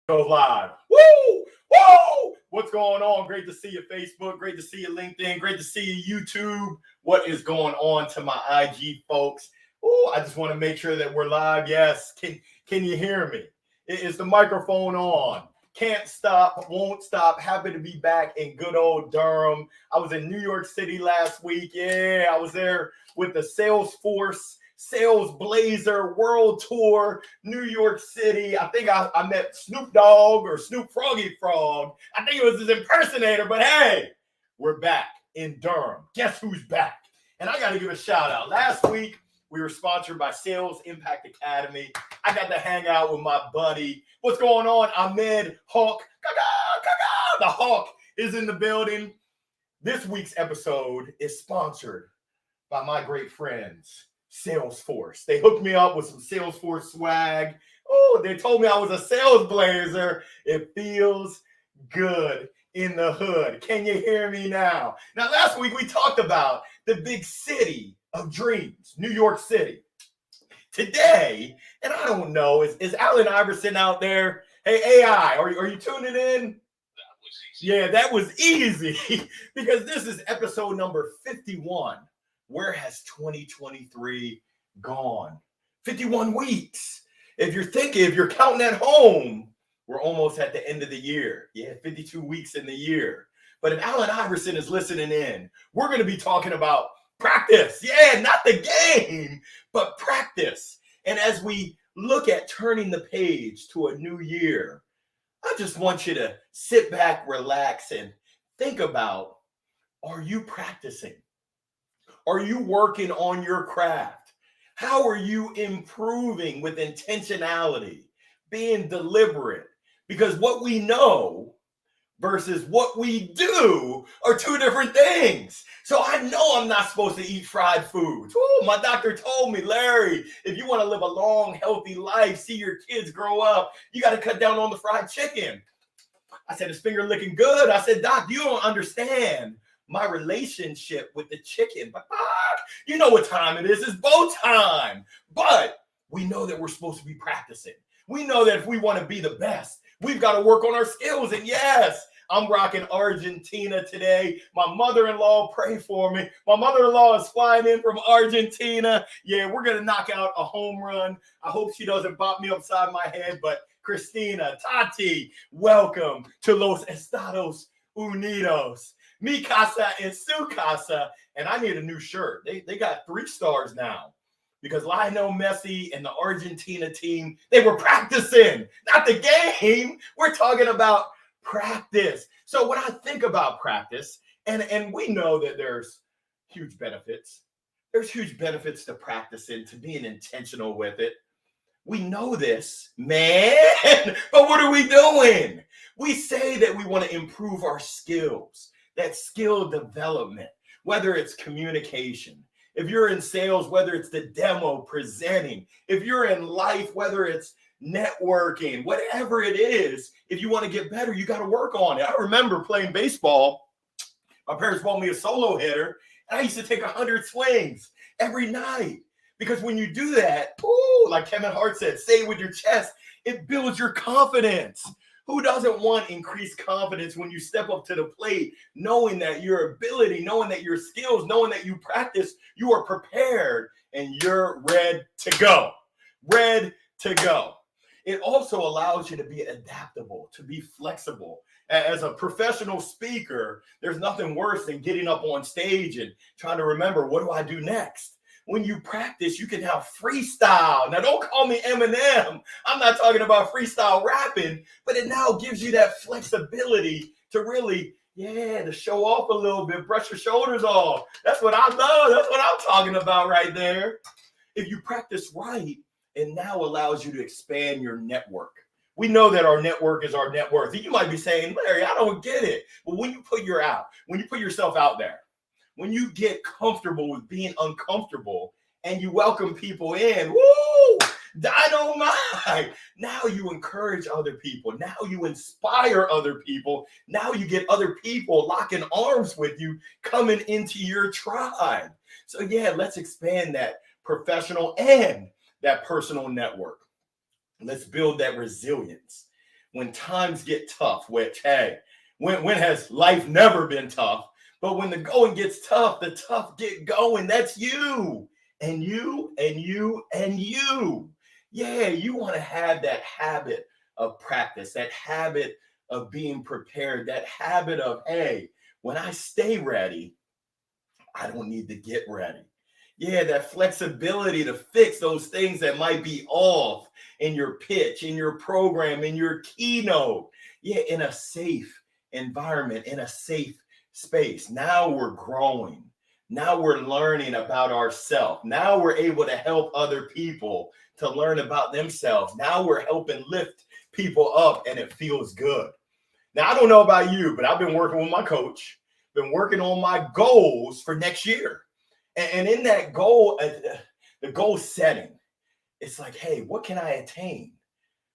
Go live. Woo! Woo! What's going on? Great to see you, Facebook. Great to see you, LinkedIn. Great to see you, YouTube. What is going on to my IG folks? Oh, I just want to make sure that we're live. Yes. Can you hear me? Is the microphone on? Can't stop, won't stop. Happy to be back in good old Durham. I was in New York City last week. Yeah, I was there with the Salesforce Sales Blazer World Tour, New York City. I think I met Snoop Dogg or Snoop Froggy Frog. I think it was his impersonator, but hey, we're back in Durham. Guess who's back? And I got to give a shout out. Last week, we were sponsored by Sales Impact Academy. I got to hang out with my buddy. What's going on? Ahmed Hawk. The Hawk is in the building. This week's episode is sponsored by my great friends, Salesforce. They hooked me up with some Salesforce swag. Oh, they told me I was a sales blazer. It feels good in the hood. Can you hear me now? Now, last week we talked about the big city of dreams, New York City. Today, and I don't know, is Allen Iverson out there? Hey, AI, are you tuning in? Yeah, that was easy because this is episode number 51. Where has 2023 gone? 51 weeks. If you're counting at home, we're almost at the end of the year. Yeah, 52 weeks in the year. But if Allen Iverson is listening in, we're going to be talking about practice. Yeah, not the game, but practice. And as we look at turning the page to a new year, I just want you to sit back, relax, and think about, are you practicing? Are you working on your craft? How are you improving with intentionality, being deliberate? Because what we know versus what we do are two different things. So I know I'm not supposed to eat fried foods. Oh, my doctor told me, Larry, if you want to live a long, healthy life, see your kids grow up, you got to cut down on the fried chicken. I said, his finger looking good. I said, Doc, you don't understand my relationship with the chicken. But you know what time it is. It's bow time. But we know that we're supposed to be practicing. We know that if we want to be the best, we've got to work on our skills. And yes, I'm rocking Argentina today. My mother-in-law, pray for me. My mother-in-law is flying in from Argentina. Yeah, we're going to knock out a home run. I hope she doesn't bop me upside my head. But Christina, Tati, welcome to Los Estados Unidos. Mi casa and su casa. And I need a new shirt. They got 3 stars now because Lionel Messi and the Argentina team, they were practicing, not the game. We're talking about practice. So when I think about practice, and we know that there's huge benefits. There's huge benefits to practicing, to being intentional with it. We know this, man, but what are we doing? We say that we want to improve our skills, that skill development, whether it's communication, if you're in sales, whether it's the demo, presenting, if you're in life, whether it's networking, whatever it is, if you want to get better, you got to work on it. I remember playing baseball. My parents bought me a solo hitter, and I used to take 100 swings every night. Because when you do that, like Kevin Hart said, say it with your chest, it builds your confidence. Who doesn't want increased confidence when you step up to the plate, knowing that your ability, knowing that your skills, knowing that you practice, you are prepared and you're ready to go. Ready to go. It also allows you to be adaptable, to be flexible. As a professional speaker, there's nothing worse than getting up on stage and trying to remember, what do I do next? When you practice, you can have freestyle. Now, don't call me Eminem. I'm not talking about freestyle rapping, but it now gives you that flexibility to really, to show off a little bit, brush your shoulders off. That's what I love. That's what I'm talking about right there. If you practice right, it now allows you to expand your network. We know that our network is our net worth. You might be saying, Larry, I don't get it. But when you put yourself out there, when you get comfortable with being uncomfortable and you welcome people in, woo, dynamite. Now you encourage other people. Now you inspire other people. Now you get other people locking arms with you, coming into your tribe. So let's expand that professional and that personal network. Let's build that resilience. when times get tough, which, hey, when has life never been tough? But when the going gets tough, the tough get going. That's you and you and you and you. Yeah, you want to have that habit of practice, that habit of being prepared, that habit of, hey, when I stay ready, I don't need to get ready. Yeah, that flexibility to fix those things that might be off in your pitch, in your program, in your keynote. Yeah, in a safe environment, in a safe space. Now we're growing. Now we're learning about ourselves. Now we're able to help other people to learn about themselves. Now we're helping lift people up and it feels good. Now, I don't know about you, but I've been working with my coach, been working on my goals for next year. And in that goal, the goal setting, it's like, hey, what can I attain?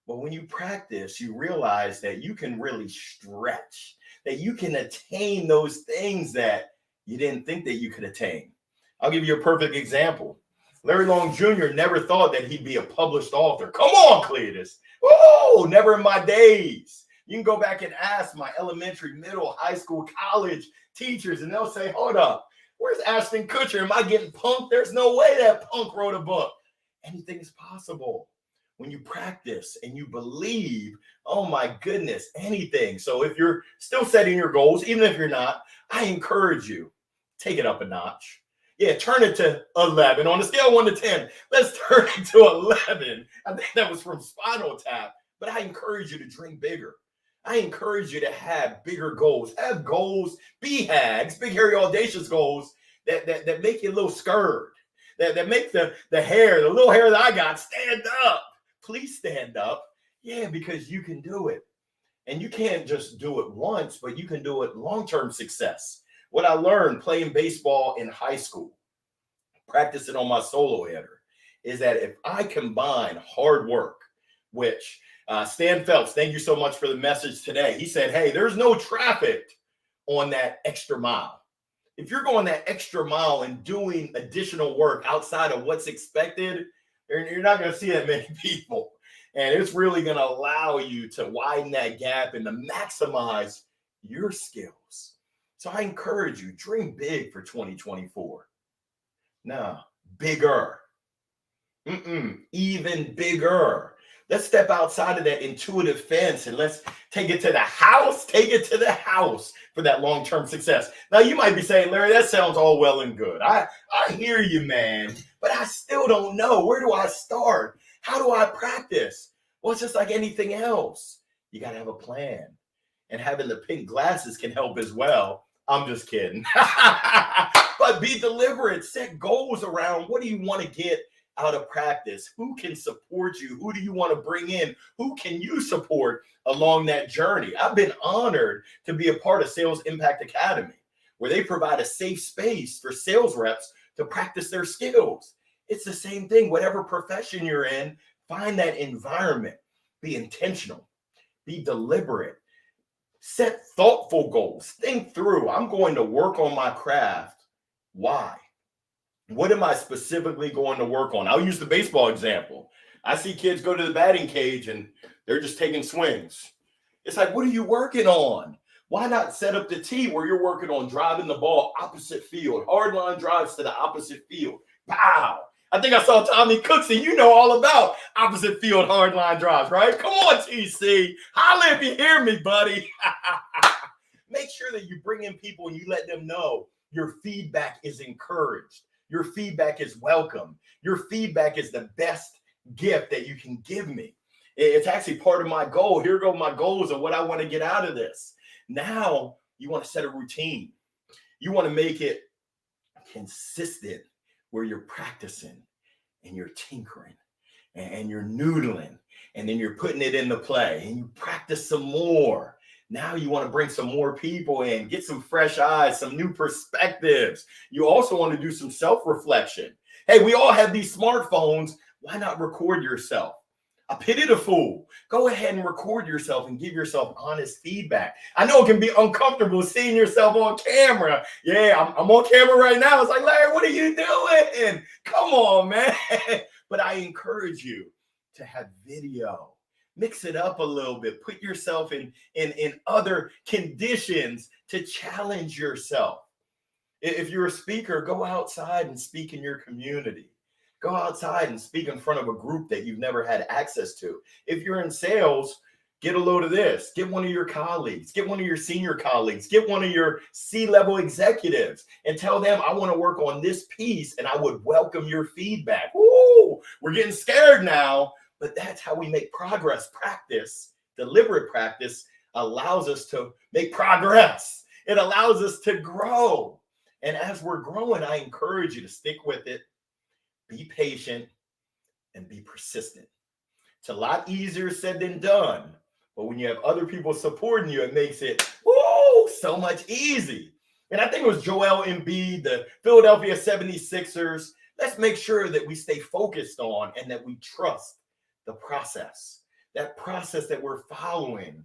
But when you practice, you realize that you can really stretch, that you can attain those things that you didn't think that you could attain. I'll give you a perfect example. Larry Long Jr. never thought that he'd be a published author. Come on, Cletus. Oh, never in my days. You can go back and ask my elementary, middle, high school, college teachers, and they'll say, hold up, where's Ashton Kutcher? Am I getting punked? There's no way that punk wrote a book. Anything is possible when you practice and you believe. Oh my goodness, anything. So if you're still setting your goals, even if you're not, I encourage you, take it up a notch. Yeah, turn it to 11. On a scale of 1 to 10, let's turn it to 11. I think that was from Spinal Tap. But I encourage you to dream bigger. I encourage you to have bigger goals. Have goals, BHAGs, big, hairy, audacious goals that make you a little scared, that make the hair, the little hair that I got, stand up. Please stand up. Yeah, because you can do it. And you can't just do it once, but you can do it long-term success. What I learned playing baseball in high school, practicing on my solo hitter, is that if I combine hard work, which Stan Phelps, thank you so much for the message today. He said, hey, there's no traffic on that extra mile. If you're going that extra mile and doing additional work outside of what's expected, you're not going to see that many people. And it's really going to allow you to widen that gap and to maximize your skills. So I encourage you, dream big for 2024. No, bigger. Even bigger. Let's step outside of that intuitive fence and let's take it to the house. Take it to the house for that long-term success. Now, you might be saying, Larry, that sounds all well and good. I hear you, man, but I still don't know. Where do I start? How do I practice? Well, it's just like anything else. You got to have a plan. And having the pink glasses can help as well. I'm just kidding. But be deliberate. Set goals around what do you want to get out of practice? Who can support you? Who do you want to bring in? Who can you support along that journey? I've been honored to be a part of Sales Impact Academy, where they provide a safe space for sales reps to practice their skills. It's the same thing. Whatever profession you're in, find that environment. Be intentional. Be deliberate. Set thoughtful goals. Think through. I'm going to work on my craft. Why? What am I specifically going to work on? I'll use the baseball example. I see kids go to the batting cage and they're just taking swings. It's like, what are you working on? Why not set up the tee where you're working on driving the ball opposite field, hard line drives to the opposite field? Pow! I think I saw Tommy Cooksey. You know all about opposite field hard line drives, right? Come on, TC. Holla if you hear me, buddy. Make sure that you bring in people and you let them know your feedback is encouraged. Your feedback is welcome. Your feedback is the best gift that you can give me. It's actually part of my goal. Here go my goals of what I want to get out of this. Now you want to set a routine. You want to make it consistent where you're practicing and you're tinkering and you're noodling and then you're putting it into play and you practice some more. Now you want to bring some more people in, get some fresh eyes, some new perspectives. You also want to do some self-reflection. Hey, we all have these smartphones. Why not record yourself? I pity the fool. Go ahead and record yourself and give yourself honest feedback. I know it can be uncomfortable seeing yourself on camera. Yeah, I'm on camera right now. It's like, Larry, what are you doing? Come on, man. But I encourage you to have video. Mix it up a little bit. Put yourself in other conditions to challenge yourself. If you're a speaker, go outside and speak in your community. Go outside and speak in front of a group that you've never had access to. If you're in sales, get a load of this. Get one of your colleagues, get one of your senior colleagues, get one of your C-level executives and tell them, I want to work on this piece and I would welcome your feedback. Woo, we're getting scared now, but that's how we make progress. Practice, deliberate practice allows us to make progress. It allows us to grow. And as we're growing, I encourage you to stick with it, be patient, and be persistent. It's a lot easier said than done. But when you have other people supporting you, it makes it so much easy. And I think it was Joel Embiid, the Philadelphia 76ers. Let's make sure that we stay focused on and that we trust the process. That process that we're following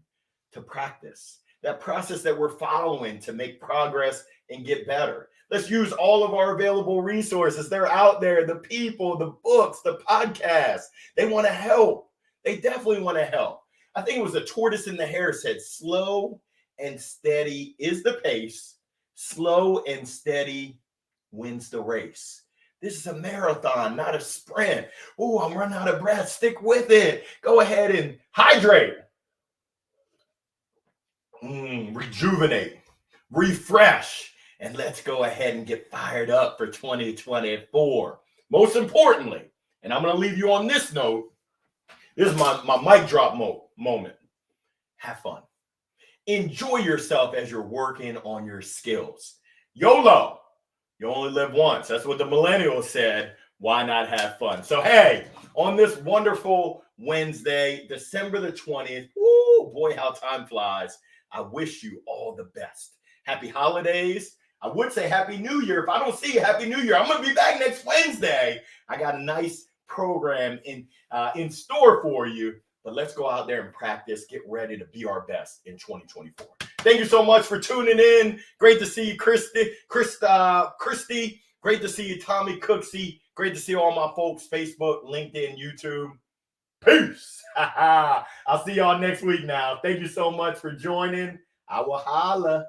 to practice. That process that we're following to make progress and get better. Let's use all of our available resources. They're out there, the people, the books, the podcasts. They want to help. They definitely want to help. I think it was the tortoise and the hare said, slow and steady is the pace. Slow and steady wins the race. This is a marathon, not a sprint. Oh, I'm running out of breath. Stick with it. Go ahead and hydrate. Rejuvenate. Refresh. And let's go ahead and get fired up for 2024. Most importantly, and I'm going to leave you on this note, this is my mic drop moment. Have fun. Enjoy yourself as you're working on your skills. YOLO. You only live once. That's what the millennials said. Why not have fun? So, hey, on this wonderful Wednesday, December the 20th, woo, boy, how time flies. I wish you all the best. Happy holidays. I would say Happy New Year. If I don't see you, Happy New Year. I'm going to be back next Wednesday. I got a nice program in store for you. But let's go out there and practice. Get ready to be our best in 2024. Thank you so much for tuning in. Great to see you, Christy. Great to see you, Tommy Cooksey. Great to see all my folks, Facebook, LinkedIn, YouTube. Peace. I'll see y'all next week now. Thank you so much for joining. I will holla.